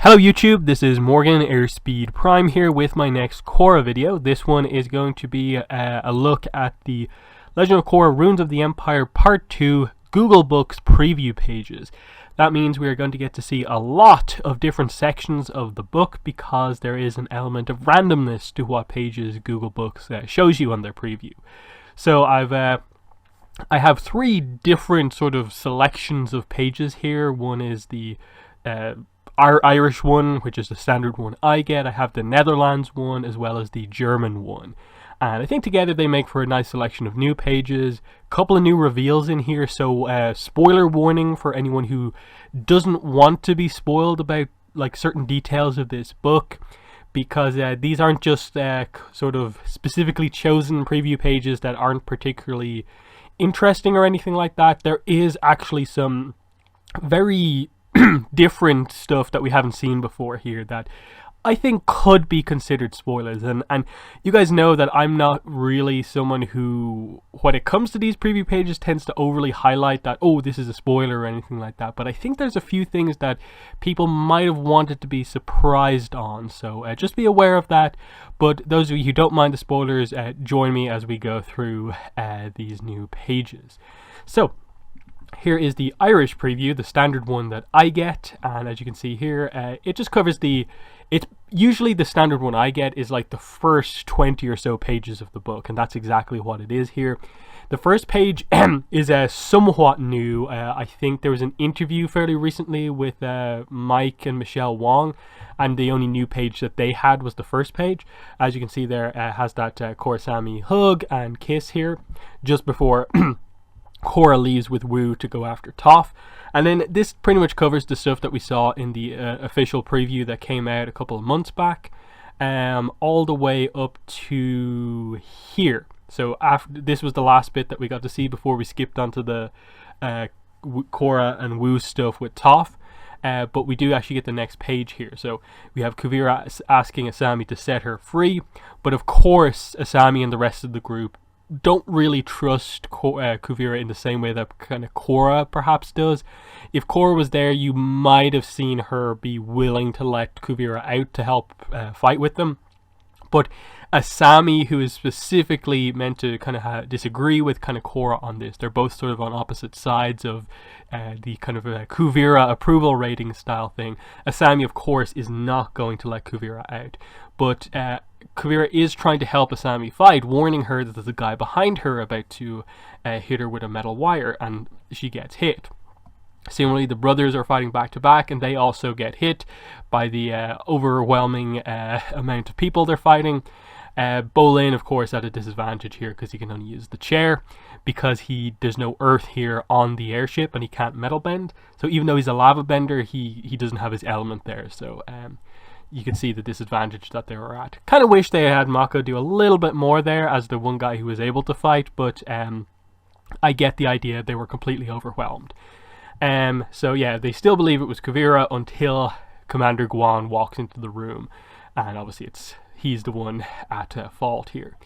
Hello YouTube, this is Morgan Airspeed Prime here with my next Korra video. This one is going to be a look at the Legend of Korra Runes of the Empire Part 2 Google Books preview pages. That means we are going to get to see a lot of different sections of the book because there is an element of randomness to what pages Google Books shows you on their preview. So I have three different sort of selections of pages here. One is the our Irish one, which is the standard one I get. I have the Netherlands one as well as the German one. And I think together they make for a nice selection of new pages. A couple of new reveals in here, so spoiler warning for anyone who doesn't want to be spoiled about like certain details of this book, because these aren't just sort of specifically chosen preview pages that aren't particularly interesting or anything like that. There is actually some very different stuff that we haven't seen before here that I think could be considered spoilers, and you guys know that I'm not really someone who, when it comes to these preview pages, tends to overly highlight that, oh, this is a spoiler or anything like that, but I think there's a few things that people might have wanted to be surprised on, so just be aware of that. But those of you who don't mind the spoilers, join me as we go through these new pages. So here is the Irish preview, the standard one that I get, and as you can see here, it just covers it's usually the standard one I get is like the first 20 or so pages of the book, and that's exactly what it is here. The first page is somewhat new. I think there was an interview fairly recently with Mike and Michelle Wong, and the only new page that they had was the first page. As you can see there, has that Korra Sami hug and kiss here, just before Korra leaves with Wu to go after Toph. And then this pretty much covers the stuff that we saw in the official preview that came out a couple of months back, all the way up to here. So after this was the last bit that we got to see before we skipped onto the Korra and Wu stuff with Toph. But we do actually get the next page here. So we have Kuvira asking Asami to set her free, but of course Asami and the rest of the group don't really trust Kuvira in the same way that kind of Korra perhaps does. If Korra was there, you might have seen her be willing to let Kuvira out to help fight with them. But Asami, who is specifically meant to kind of disagree with kind of Korra on this, they're both sort of on opposite sides of the kind of Kuvira approval rating style thing. Asami, of course, is not going to let Kuvira out. But Kuvira is trying to help Asami fight, warning her that there's a guy behind her about to hit her with a metal wire, and she gets hit. Similarly, the brothers are fighting back to back, and they also get hit by the overwhelming amount of people they're fighting. Bolin, of course, at a disadvantage here because he can only use the chair, because there's no earth here on the airship and he can't metal bend. So even though he's a lava bender, he doesn't have his element there. So you can see the disadvantage that they were at. Kind of wish they had Mako do a little bit more there as the one guy who was able to fight, but I get the idea they were completely overwhelmed. So yeah, they still believe it was Kuvira until Commander Guan walks into the room, and obviously he's the one at fault here.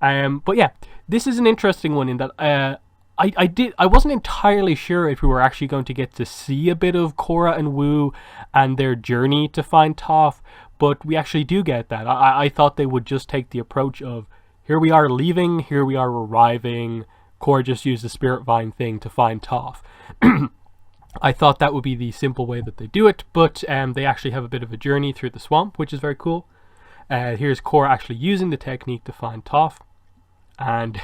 But yeah, this is an interesting one in that I wasn't entirely sure if we were actually going to get to see a bit of Korra and Wu and their journey to find Toph, but we actually do get that. I thought they would just take the approach of, here we are leaving, here we are arriving, Korra just used the Spirit Vine thing to find Toph. I thought that would be the simple way that they do it, but they actually have a bit of a journey through the swamp, which is very cool. Here's Korra actually using the technique to find Toph, and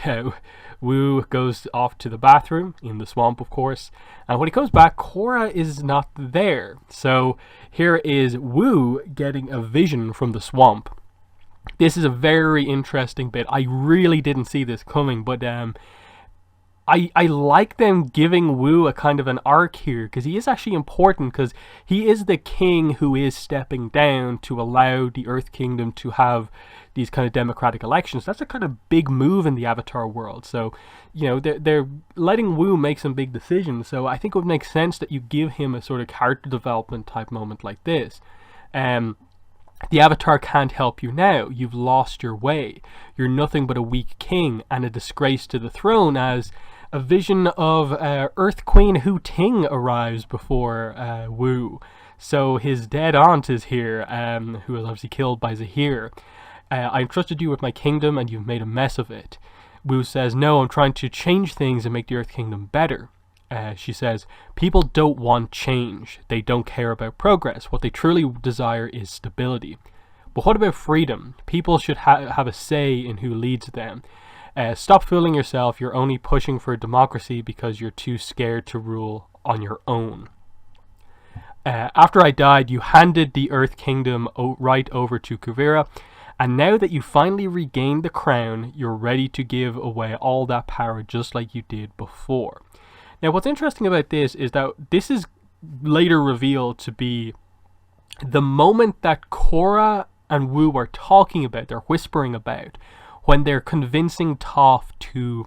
Wu goes off to the bathroom in the swamp, of course, and when he comes back, Korra is not there. So here is Wu getting a vision from the swamp. This is a very interesting bit. I really didn't see this coming, but I like them giving Wu a kind of an arc here, because he is actually important, because he is the king who is stepping down to allow the Earth Kingdom to have these kind of democratic elections. That's a kind of big move in the Avatar world. So, you know, they're letting Wu make some big decisions. So I think it would make sense that you give him a sort of character development type moment like this. The Avatar can't help you now. You've lost your way. You're nothing but a weak king and a disgrace to the throne, as a vision of Earth Queen Hu Ting arrives before Wu. So his dead aunt is here, who was obviously killed by Zahir. I entrusted you with my kingdom and you've made a mess of it. Wu says, no, I'm trying to change things and make the Earth Kingdom better. She says, people don't want change. They don't care about progress. What they truly desire is stability. But what about freedom? People should have a say in who leads them. Stop fooling yourself. You're only pushing for democracy because you're too scared to rule on your own. After I died, you handed the Earth Kingdom right over to Kuvira. And now that you finally regained the crown, you're ready to give away all that power just like you did before. Now, what's interesting about this is that this is later revealed to be the moment that Korra and Wu are talking about, they're whispering about, when they're convincing Toph to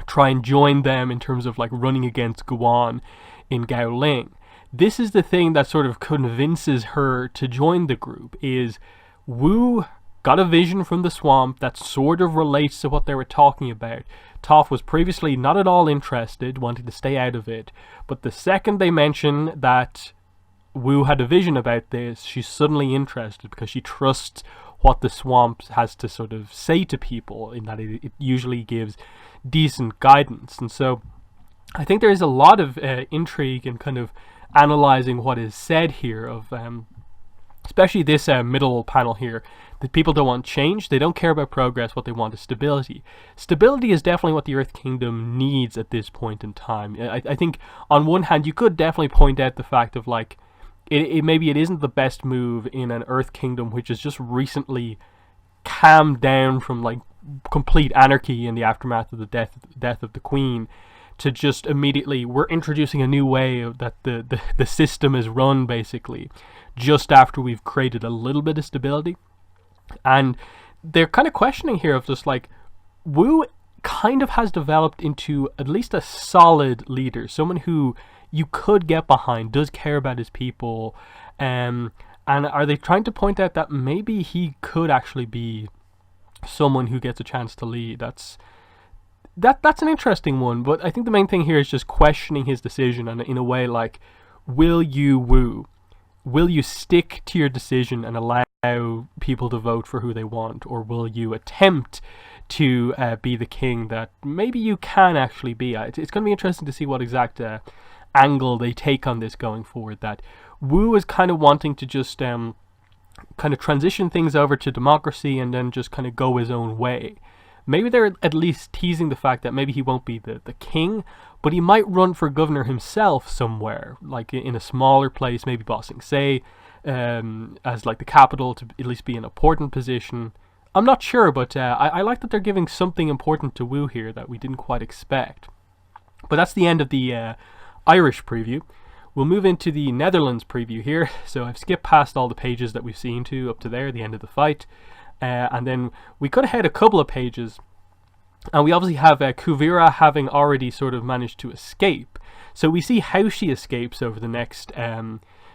try and join them in terms of like running against Guan in Gaoling. This is the thing that sort of convinces her to join the group, is Wu got a vision from the swamp that sort of relates to what they were talking about. Toph was previously not at all interested, wanting to stay out of it, but the second they mention that Wu had a vision about this, she's suddenly interested because she trusts what the swamp has to sort of say to people, in that it usually gives decent guidance. And so I think there is a lot of intrigue in kind of analyzing what is said here, of especially this middle panel here, that people don't want change, they don't care about progress, what they want is stability. Stability is definitely what the Earth Kingdom needs at this point in time. I think on one hand you could definitely point out the fact of like, maybe it isn't the best move in an Earth Kingdom which has just recently calmed down from like complete anarchy in the aftermath of the death of the Queen, to just immediately, we're introducing a new way that the system is run, basically, just after we've created a little bit of stability. And they're kind of questioning here of just like, Wu kind of has developed into at least a solid leader, someone who you could get behind, does care about his people, and are they trying to point out that maybe he could actually be someone who gets a chance to lead? That's an interesting one, but I think the main thing here is just questioning his decision, and in a way like, will you stick to your decision and allow people to vote for who they want, or will you attempt to be the king that maybe you can actually be? It's going to be interesting to see what exact angle they take on this going forward, that Wu is kind of wanting to just kind of transition things over to democracy and then just kind of go his own way. Maybe they're at least teasing the fact that maybe he won't be the king, but he might run for governor himself somewhere, like in a smaller place, maybe Bossing Say, as like the capital, to at least be an important position. I'm not sure, but I like that they're giving something important to Wu here that we didn't quite expect. But that's the end of the Irish preview. We'll move into the Netherlands preview here. So I've skipped past all the pages that we've seen up to there, the end of the fight. And then we could have had a couple of pages, and we obviously have Kuvira having already sort of managed to escape. So we see how she escapes over the next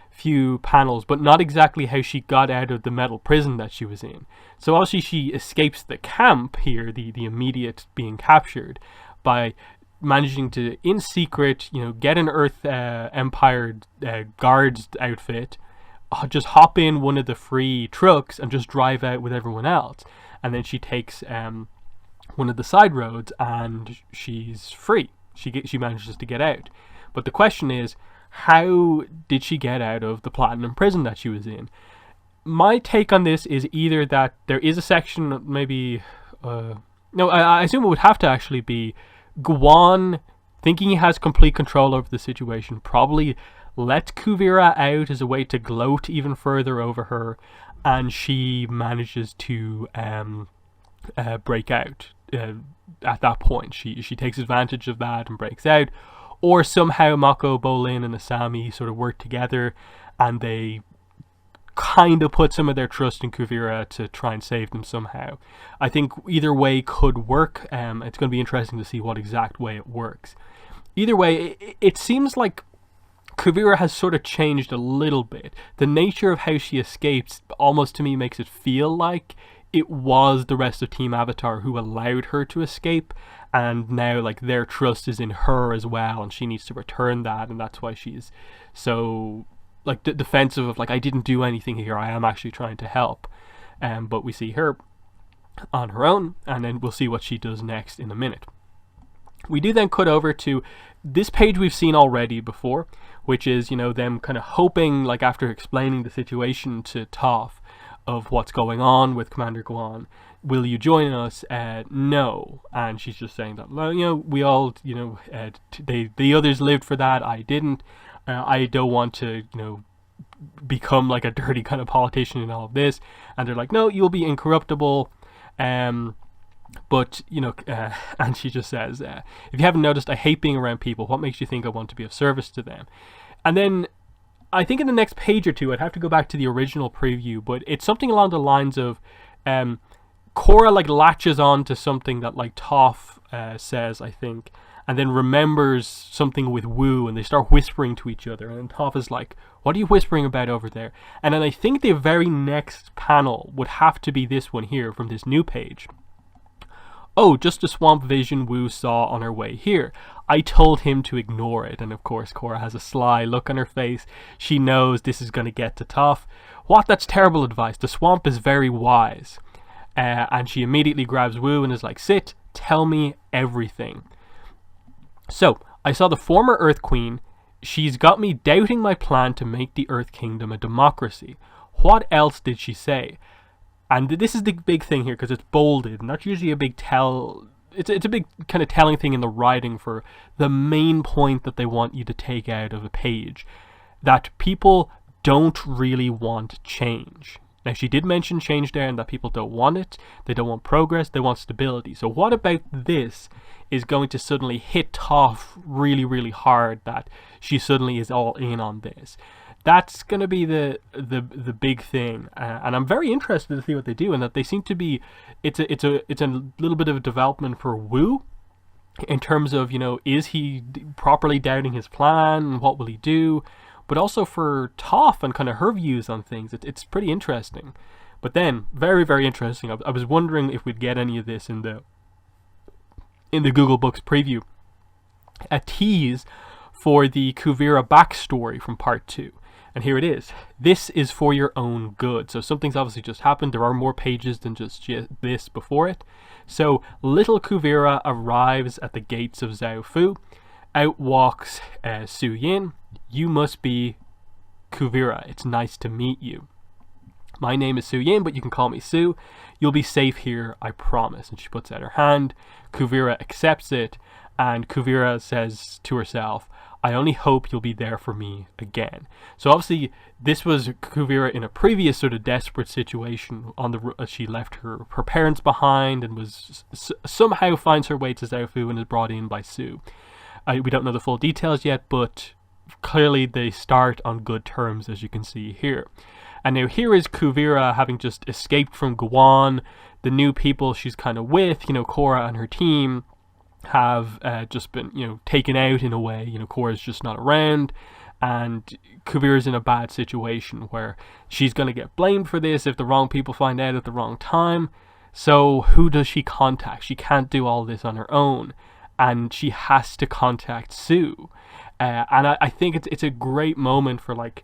few panels, but not exactly how she got out of the metal prison that she was in. So obviously she escapes the camp here, the immediate being captured, by managing to, in secret, get an Earth Empire guards outfit, just hop in one of the free trucks and just drive out with everyone else. And then she takes one of the side roads and she's free. She manages to get out. But the question is, how did she get out of the Platinum prison that she was in? My take on this is either that there is a section, maybe... no, I assume it would have to actually be Guan, thinking he has complete control over the situation, probably let Kuvira out as a way to gloat even further over her, and she manages to break out at that point. She takes advantage of that and breaks out, or somehow Mako, Bolin and Asami sort of work together and they kind of put some of their trust in Kuvira to try and save them somehow. I think either way could work. It's going to be interesting to see what exact way it works. Either way, it seems like Kuvira has sort of changed a little bit. The nature of how she escapes almost to me makes it feel like it was the rest of Team Avatar who allowed her to escape, and now like their trust is in her as well, and she needs to return that, and that's why she's so like defensive of like, I didn't do anything here, I am actually trying to help. But we see her on her own, and then we'll see what she does next in a minute. We do then cut over to this page we've seen already before, which is, them kind of hoping, like after explaining the situation to Toph of what's going on with Commander Guan, will you join us? No. And she's just saying that, well, we all, the others lived for that, I didn't. I don't want to, become like a dirty kind of politician in all of this. And they're like, no, you'll be incorruptible. But, and she just says, if you haven't noticed, I hate being around people. What makes you think I want to be of service to them? And then I think in the next page or two, I'd have to go back to the original preview, but it's something along the lines of Korra like latches on to something that like Toph says, I think, and then remembers something with Wu, and they start whispering to each other, and Toph is like, what are you whispering about over there? And then I think the very next panel would have to be this one here from this new page. Oh, just a swamp vision Wu saw on her way here. I told him to ignore it. And of course, Korra has a sly look on her face. She knows this is going to get to Toph. What? That's terrible advice. The swamp is very wise. And she immediately grabs Wu and is like, sit, tell me everything. So, I saw the former Earth Queen. She's got me doubting my plan to make the Earth Kingdom a democracy. What else did she say? And this is the big thing here, because it's bolded, and that's usually a big tell. It's a big kind of telling thing in the writing for the main point that they want you to take out of a page. That people don't really want change. Now, she did mention change there, and that people don't want it. They don't want progress. They want stability. So what about this is going to suddenly hit Toph really, really hard, that she suddenly is all in on this? That's going to be the big thing, and I'm very interested to see what they do. And that they seem to be, it's a little bit of a development for Wu, in terms of, is he properly doubting his plan? What will he do? But also for Toph and kind of her views on things. It's pretty interesting. But then, very, very interesting. I was wondering if we'd get any of this in the Google Books preview. A tease for the Kuvira backstory from part 2. And here it is. This is for your own good. So something's obviously just happened. There are more pages than just this before it. So little Kuvira arrives at the gates of Zhao Fu. Out walks Su Yin. You must be Kuvira. It's nice to meet you. My name is Su Yin, but you can call me Su. You'll be safe here, I promise. And she puts out her hand. Kuvira accepts it. And Kuvira says to herself, I only hope you'll be there for me again. So obviously, this was Kuvira in a previous sort of desperate situation. She left her parents behind and was somehow finds her way to Zhao Fu and is brought in by Su. We don't know the full details yet, but clearly they start on good terms, as you can see here. And now here is Kuvira having just escaped from Guan. The new people she's kind of with, Korra and her team, have just been, taken out in a way. Korra's just not around, and Kuvira's in a bad situation where she's going to get blamed for this if the wrong people find out at the wrong time. So who does she contact? She can't do all this on her own, and she has to contact Su. And I think it's a great moment for, like,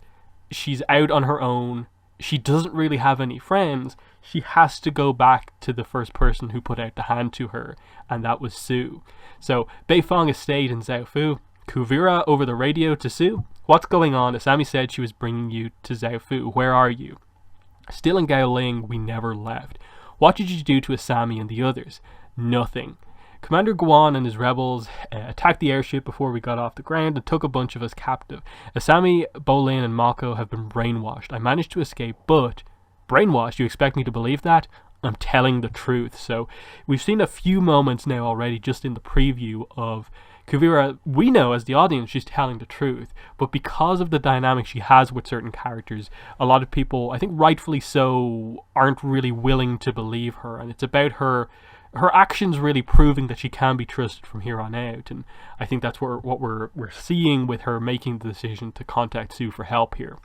she's out on her own. She doesn't really have any friends. She has to go back to the first person who put out the hand to her, and that was Su. So, Beifong Estate in Zhao Fu. Kuvira over the radio to Su. What's going on? Asami said she was bringing you to Zhao Fu. Where are you? Still in Gaoling, we never left. What did you do to Asami and the others? Nothing. Commander Guan and his rebels attacked the airship before we got off the ground and took a bunch of us captive. Asami, Bolin, and Mako have been brainwashed. I managed to escape, but... Brainwashed? You expect me to believe that? I'm telling the truth. So we've seen a few moments now already just in the preview of Kuvira. We know as the audience she's telling the truth, but because of the dynamic she has with certain characters, a lot of people, I think rightfully so, aren't really willing to believe her, and it's about her actions really proving that she can be trusted from here on out. And I think that's what we're seeing with her making the decision to contact Su for help here.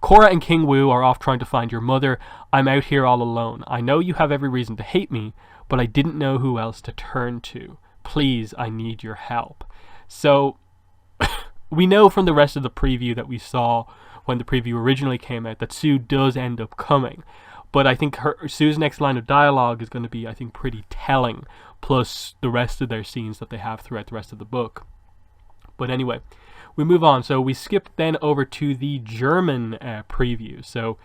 Korra and King Wu are off trying to find your mother. I'm out here all alone. I know you have every reason to hate me, but I didn't know who else to turn to. Please, I need your help. So, we know from the rest of the preview that we saw when the preview originally came out that Sue does end up coming. But I think Sue's next line of dialogue is going to be, I think, pretty telling, plus the rest of their scenes that they have throughout the rest of the book. But anyway, we move on. So we skip then over to the German preview. So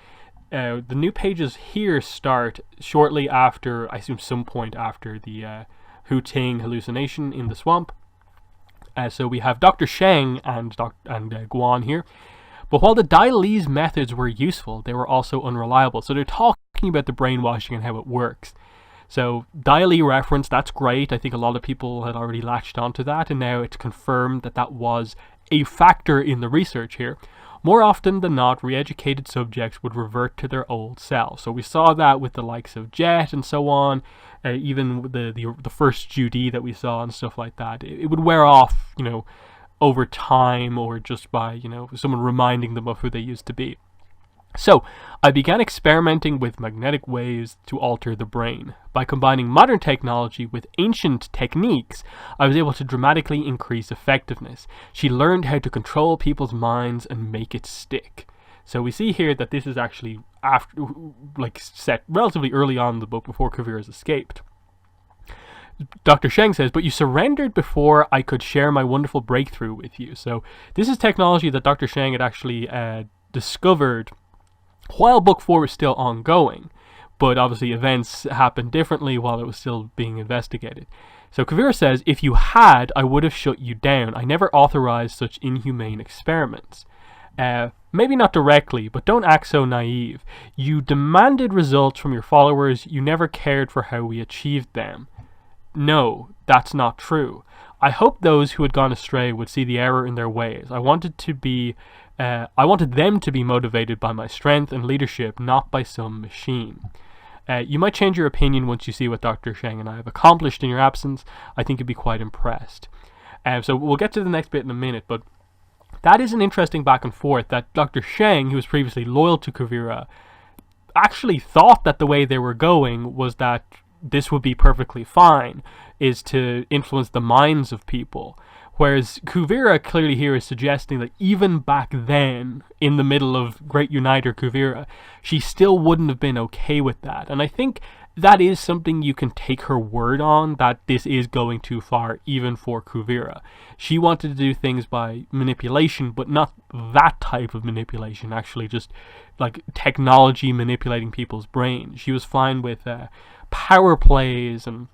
the new pages here start shortly after, I assume some point after, the Hu Ting hallucination in the swamp. So we have Dr. Sheng and Guan here. But while the Dai Li's methods were useful, they were also unreliable. So they're talking about the brainwashing and how it works. So Dai Li reference, that's great. I think a lot of people had already latched onto that, and now it's confirmed that that was a factor in the research here. More often than not, re-educated subjects would revert to their old selves. So we saw that with the likes of Jet and so on, even the first Judy that we saw and stuff like that. It would wear off, over time, or just by, someone reminding them of who they used to be. So, I began experimenting with magnetic waves to alter the brain. By combining modern technology with ancient techniques, I was able to dramatically increase effectiveness. She learned how to control people's minds and make it stick. So we see here that this is actually set relatively early on in the book, before Kuvira's escaped. Dr. Sheng says, but you surrendered before I could share my wonderful breakthrough with you. So this is technology that Dr. Sheng had actually discovered while book 4 was still ongoing. But obviously events happened differently while it was still being investigated. So Kuvira says, if you had, I would have shut you down. I never authorized such inhumane experiments. Maybe not directly, but don't act so naive. You demanded results from your followers. You never cared for how we achieved them. No, that's not true. I hoped those who had gone astray would see the error in their ways. I wanted them to be motivated by my strength and leadership, not by some machine. You might change your opinion once you see what Dr. Sheng and I have accomplished in your absence. I think you'd be quite impressed. So we'll get to the next bit in a minute, but that is an interesting back and forth that Dr. Sheng, who was previously loyal to Kuvira, actually thought that the way they were going was that this would be perfectly fine, is to influence the minds of people. Whereas Kuvira clearly here is suggesting that even back then, in the middle of Great Uniter Kuvira, she still wouldn't have been okay with that. And I think that is something you can take her word on, that this is going too far, even for Kuvira. She wanted to do things by manipulation, but not that type of manipulation, actually just like technology manipulating people's brains. She was fine with power plays and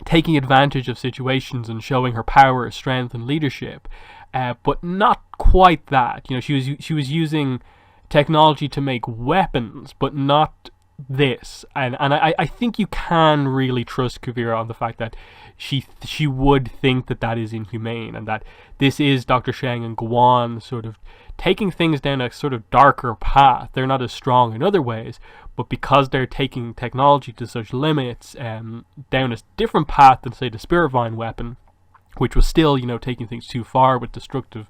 taking advantage of situations and showing her power, strength, and leadership, but not quite that. She was using technology to make weapons, but not this. And I think you can really trust Kuvira on the fact that she would think that that is inhumane, and that this is Dr. Sheng and Guan sort of taking things down a sort of darker path. They're not as strong in other ways, but because they're taking technology to such limits, down a different path than, say, the Spirit Vine weapon, which was still, taking things too far with destructive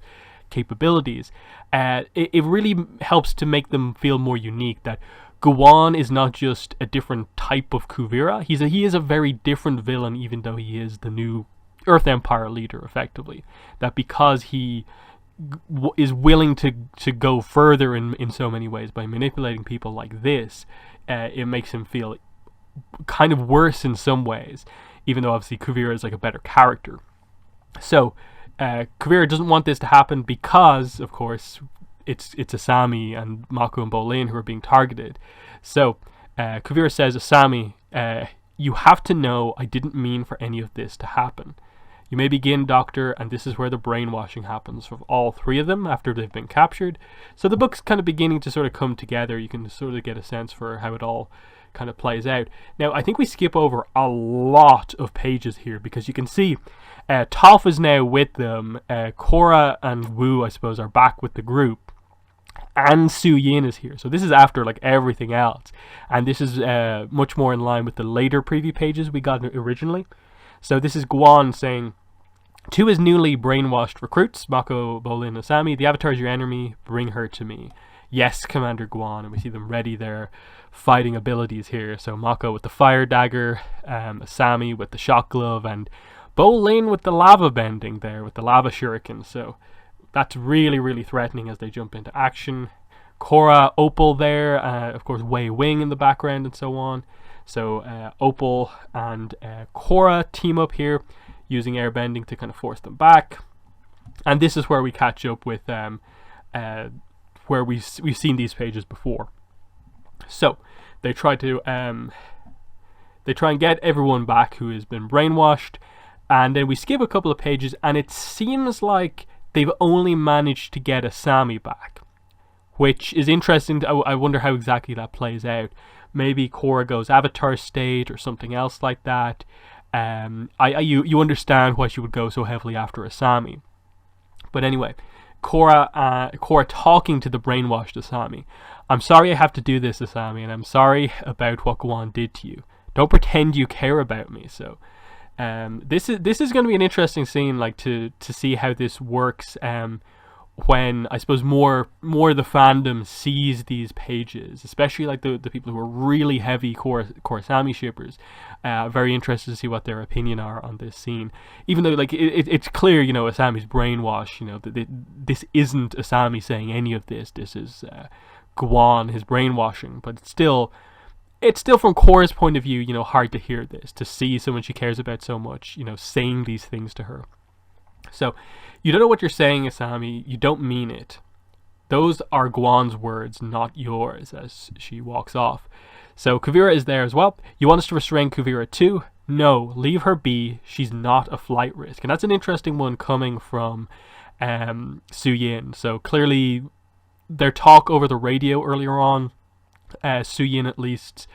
capabilities, it really helps to make them feel more unique, that Guan is not just a different type of Kuvira. He is a very different villain, even though he is the new Earth Empire leader, effectively. That because he is willing to go further in so many ways by manipulating people like this, it makes him feel kind of worse in some ways, even though obviously Kuvira is like a better character. So Kuvira doesn't want this to happen because, of course, it's Asami and Mako and Bolin who are being targeted. So Kuvira says, Asami, you have to know I didn't mean for any of this to happen. You may begin, Doctor, and this is where the brainwashing happens for all three of them after they've been captured. So the book's kind of beginning to sort of come together. You can sort of get a sense for how it all kind of plays out. Now, I think we skip over a lot of pages here because you can see Toph is now with them. Korra and Wu, I suppose, are back with the group. And Su Yin is here. So this is after like everything else. And this is much more in line with the later preview pages we got originally. So this is Guan saying, to his newly brainwashed recruits, Mako, Bolin, and Asami, the Avatar is your enemy, bring her to me. Yes, Commander Guan. And we see them ready their fighting abilities here. So Mako with the fire dagger, Asami with the shock glove, and Bolin with the lava bending there, with the lava shuriken. So That's really, really threatening as they jump into action. Korra, Opal there, of course Wei Wing in the background and so on. So Opal and Korra team up here, using airbending to kind of force them back. And this is where we catch up with where we've seen these pages before. So they try and get everyone back who has been brainwashed, and then we skip a couple of pages, and it seems like they've only managed to get Asami back, which is interesting. I wonder how exactly that plays out. Maybe Korra goes Avatar state or something else like that. You understand why she would go so heavily after Asami. But anyway, Korra talking to the brainwashed Asami. I'm sorry I have to do this, Asami, and I'm sorry about what Guan did to you. Don't pretend you care about me. So this is going to be an interesting scene, like to see how this works when I suppose more the fandom sees these pages, especially like the people who are really heavy Korra-Asami shippers. Very interested to see what their opinion are on this scene, even though like it's clear, you know, Asami's brainwash, you know, this isn't Asami saying any of this. This is Guan, his brainwashing, but it's still from Korra's point of view, you know, hard to hear this, to see someone she cares about so much, you know, saying these things to her. So, you don't know what you're saying, Asami. You don't mean it. Those are Guan's words, not yours, as she walks off. So Kuvira is there as well. You want us to restrain Kuvira too? No, leave her be. She's not a flight risk. And that's an interesting one coming from Su Yin. So clearly their talk over the radio earlier on, Su Yin at least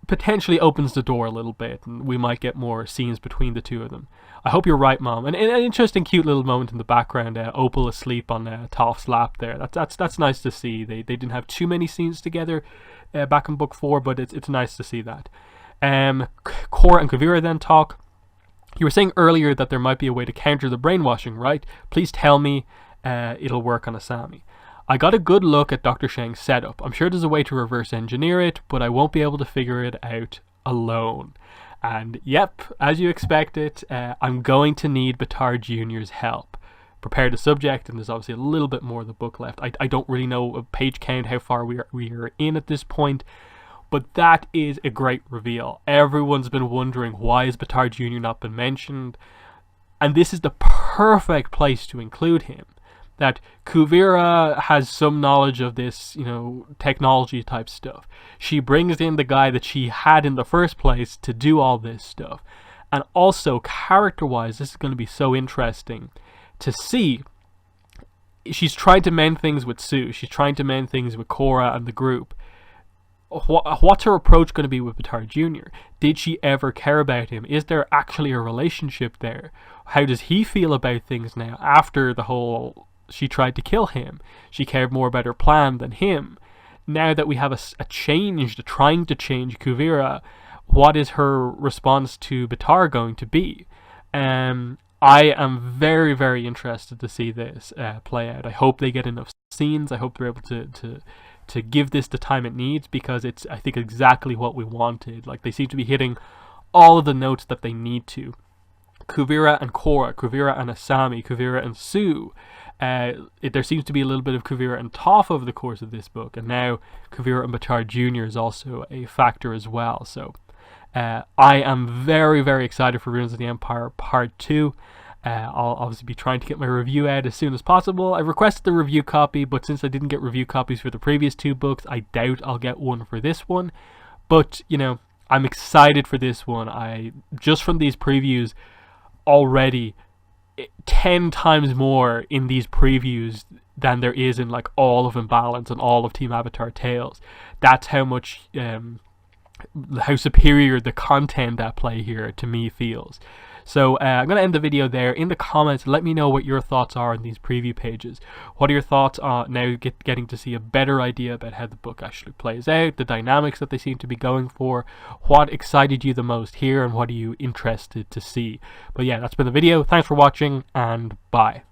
potentially opens the door a little bit, and we might get more scenes between the two of them. I hope you're right, Mom. And an interesting, cute little moment in the background. Opal asleep on Toph's lap there. That's nice to see. They didn't have too many scenes together back in book 4, but it's nice to see that. Korra and Kuvira then talk. You were saying earlier that there might be a way to counter the brainwashing, right? Please tell me it'll work on Asami. I got a good look at Dr. Shang's setup. I'm sure there's a way to reverse engineer it, but I won't be able to figure it out alone. And yep, as you expected, I'm going to need Bataar Jr.'s help. Prepare the subject, and there's obviously a little bit more of the book left. I don't really know a page count, how far we are in at this point, but that is a great reveal. Everyone's been wondering, why has Bataar Jr. not been mentioned? And this is the perfect place to include him. That Kuvira has some knowledge of this, you know, technology type stuff. She brings in the guy that she had in the first place to do all this stuff. And also, character-wise, this is going to be so interesting to see. She's trying to mend things with Su. She's trying to mend things with Korra and the group. What's her approach going to be with Bataar Jr.? Did she ever care about him? Is there actually a relationship there? How does he feel about things now after the whole... She tried to kill him. She cared more about her plan than him. Now that we have trying to change Kuvira, what is her response to Bataar going to be? I am very, very interested to see this play out. I hope they get enough scenes. I hope they're able to give this the time it needs, because it's, I think, exactly what we wanted. Like, they seem to be hitting all of the notes that they need to. Kuvira and Korra, Kuvira and Asami, Kuvira and Su. There seems to be a little bit of Kuvira and Toph over the course of this book, and now Kuvira and Bataar Jr. is also a factor as well. So I am very, very excited for Ruins of the Empire Part 2. I'll obviously be trying to get my review out as soon as possible. I requested the review copy, but since I didn't get review copies for the previous 2 books, I doubt I'll get one for this one. But, you know, I'm excited for this one. Just from these previews already, 10 times more in these previews than there is in like all of Imbalance and all of Team Avatar Tales. That's how much how superior the content at play here to me feels. So I'm going to end the video there. In the comments, let me know what your thoughts are on these preview pages. What are your thoughts on now getting to see a better idea about how the book actually plays out, the dynamics that they seem to be going for? What excited you the most here, and what are you interested to see? But yeah, that's been the video. Thanks for watching, and bye.